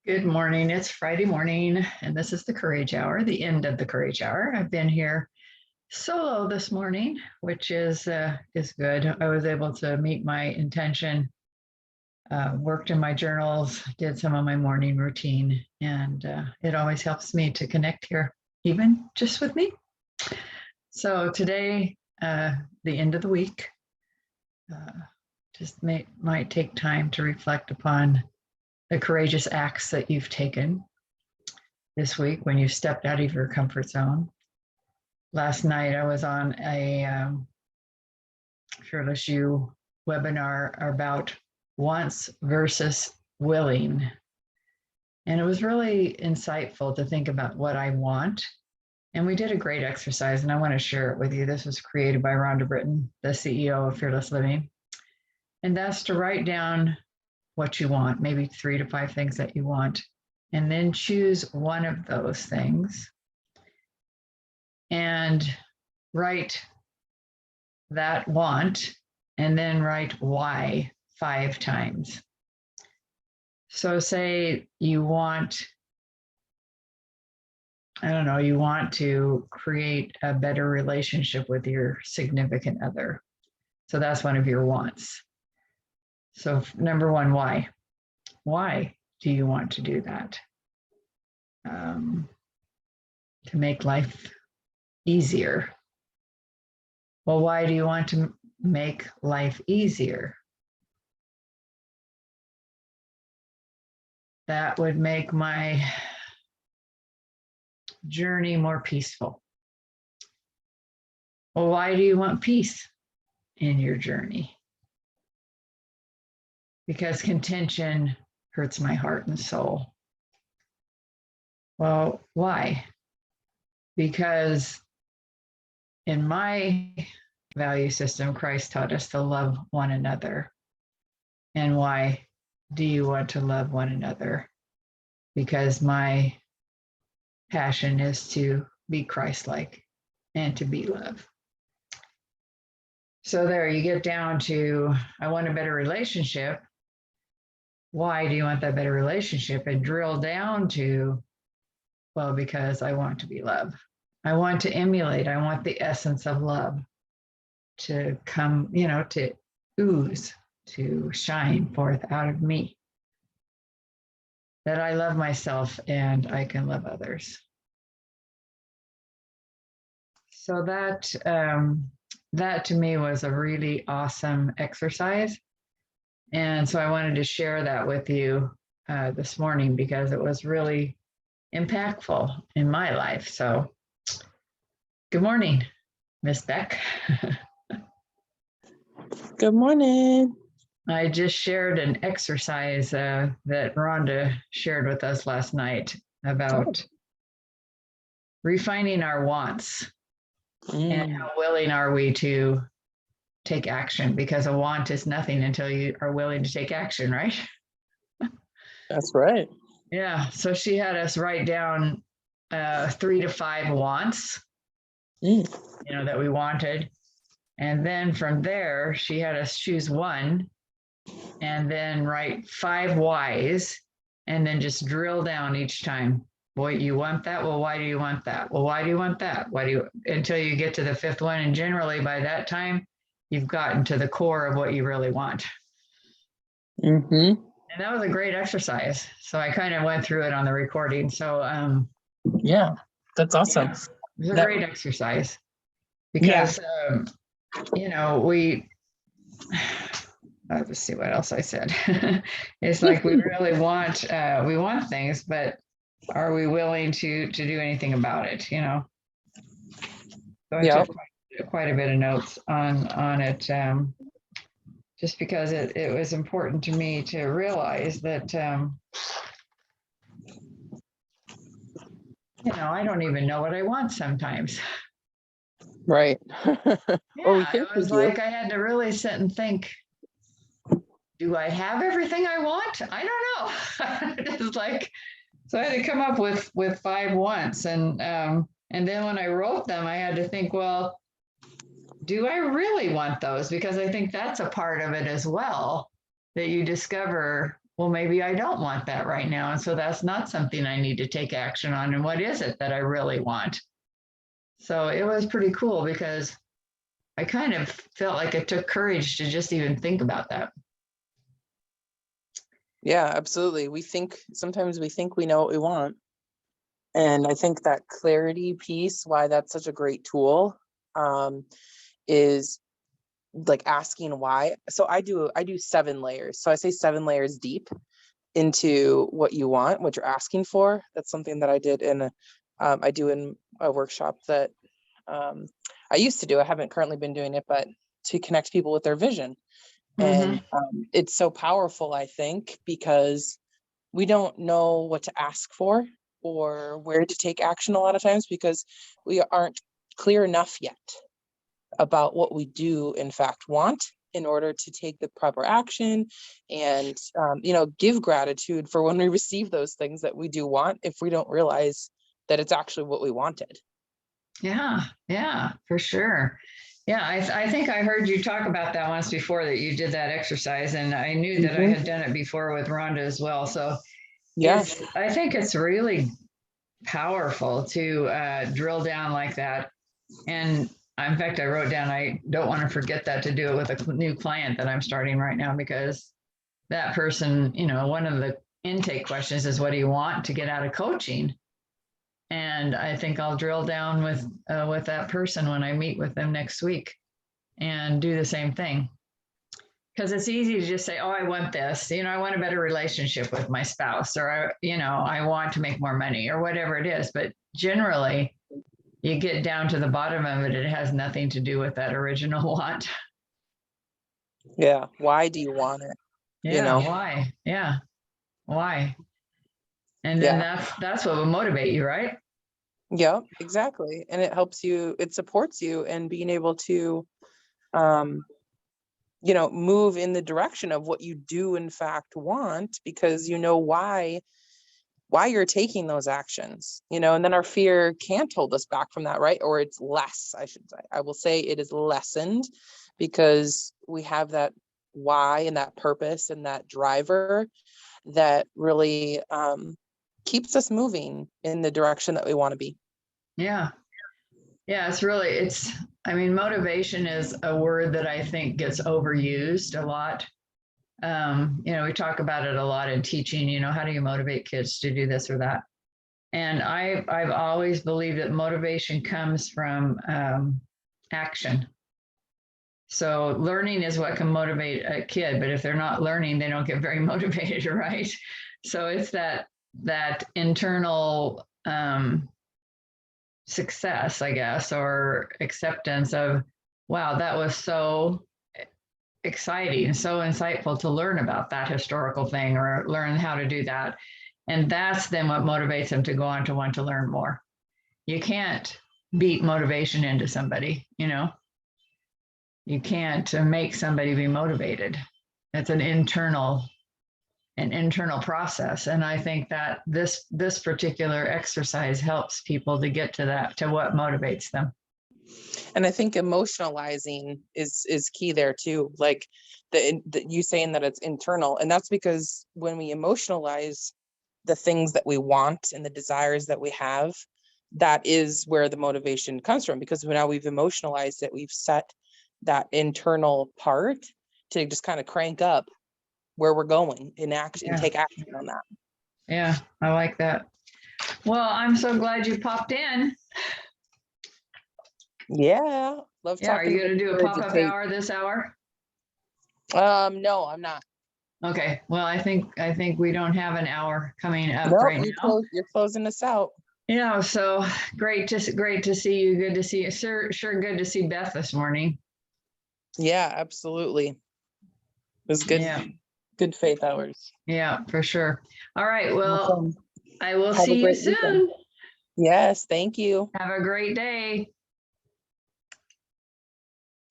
Good morning. It's Friday morning, and this is the Courage Hour, the end of the Courage Hour. I've been here solo this morning, which is good. I was able to meet my intention, worked in my journals, did some of my morning routine, and it always helps me to connect here, even just with me. So today, the end of the week, just might take time to reflect upon the courageous acts that you've taken this week when you stepped out of your comfort zone. Last night, I was on a Fearless You webinar about wants versus willing. And it was really insightful to think about what I want. And we did a great exercise, and I want to share it with you. This was created by Rhonda Britton, the CEO of Fearless Living. And that's to write down what you want, maybe 3 to 5 things that you want, and then choose one of those things and write that want, and then write why 5 times. So say you want, you want to create a better relationship with your significant other. So that's one of your wants. So number 1, why? Why do you want to do that? To make life easier. Well, why do you want to make life easier? That would make my journey more peaceful. Well, why do you want peace in your journey? Because contention hurts my heart and soul. Well, why? Because in my value system, Christ taught us to love one another. And why do you want to love one another? Because my passion is to be Christ-like and to be love. So there you get down to, I want a better relationship. Why do you want that better relationship? And drill down to, well, because I want to be love. I want to emulate. I want the essence of love to come, to ooze, to shine forth out of me. That I love myself and I can love others. So that to me was a really awesome exercise. And so I wanted to share that with you this morning because it was really impactful in my life. So good morning, Miss Beck. Good morning. I just shared an exercise that Rhonda shared with us last night about refining our wants and how willing are we to take action, because a want is nothing until you are willing to take action, right? That's right. Yeah. So she had us write down 3 to 5 wants, that we wanted. And then from there, she had us choose one and then write 5 whys and then just drill down each time. Boy, you want that? Well, why do you want that? Well, why do you want that? Until you get to the 5th one. And generally by that time, you've gotten to the core of what you really want. Mm-hmm. And that was a great exercise. So I kind of went through it on the recording. So yeah, that's awesome. Yeah, it was a great exercise because, I'll just see what else I said. It's like we really want things, but are we willing to do anything about it? So I took quite a bit of notes on it, just because it was important to me to realize that, I don't even know what I want sometimes. Right. Yeah, it was like I had to really sit and think, do I have everything I want? I don't know. It's like, so I had to come up with 5 wants. And then when I wrote them, I had to think, well, do I really want those? Because I think that's a part of it as well, that you discover well, maybe I don't want that right now. And so that's not something I need to take action on. And what is it that I really want? So it was pretty cool because I kind of felt like it took courage to just even think about that. Yeah, absolutely. Sometimes we think we know what we want. And I think that clarity piece, why that's such a great tool, is like asking why. So I do 7 layers. So I say 7 layers deep into what you want, what you're asking for. That's something that I did I do in a workshop that I used to do. I haven't currently been doing it, but to connect people with their vision. And it's so powerful, I think, because we don't know what to ask for or where to take action a lot of times because we aren't clear enough yet about what we do in fact want in order to take the proper action and give gratitude for when we receive those things that we do want, if we don't realize that it's actually what we wanted. Yeah, for sure. Yeah, I think I heard you talk about that once before, that you did that exercise, and I knew that I had done it before with Rhonda as well. So Yes. I think it's really powerful to drill down like that. And in fact, I wrote down, I don't want to forget that, to do it with a new client that I'm starting right now, because that person, one of the intake questions is, what do you want to get out of coaching? And I think I'll drill down with that person when I meet with them next week and do the same thing. Because it's easy to just say, oh, I want this, I want a better relationship with my spouse, or, I want to make more money, or whatever it is. But generally, you get down to the bottom of it, it has nothing to do with that original want. Yeah. Why do you want it? Yeah. Why? Yeah. Why? And then that's what will motivate you, right? Yeah, exactly. And it supports you in being able to, move in the direction of what you do in fact want, because you know why you're taking those actions, and then our fear can't hold us back from that, right? Or it's less, I should say. I will say it is lessened because we have that why and that purpose and that driver that really keeps us moving in the direction that we want to be. Yeah. Yeah, motivation is a word that I think gets overused a lot. We talk about it a lot in teaching, how do you motivate kids to do this or that? And I've always believed that motivation comes from action. So learning is what can motivate a kid, but if they're not learning, they don't get very motivated, right? So it's that internal success, I guess, or acceptance of, wow, that was so exciting, so insightful to learn about that historical thing or learn how to do that. And that's then what motivates them to go on to want to learn more. You can't beat motivation into somebody, you can't make somebody be motivated. It's an internal process. And I think that this particular exercise helps people to get to what motivates them. And I think emotionalizing is key there too. Like you saying that it's internal, and that's because when we emotionalize the things that we want and the desires that we have, that is where the motivation comes from, because now we've emotionalized it. We've set that internal part to just kind of crank up where we're going in action, take action on that. Yeah, I like that. Well, I'm so glad you popped in. Yeah, love talking. Are you going to do a pop-up hour this hour? No, I'm not. Okay. Well, I think we don't have an hour coming up right now. You're closing us out. Yeah. So great to see you. Good to see you. Sure. Good to see Beth this morning. Yeah, absolutely. It was good. Yeah. Good faith hours. Yeah, for sure. All right. Well, I will see you soon. Weekend. Yes. Thank you. Have a great day.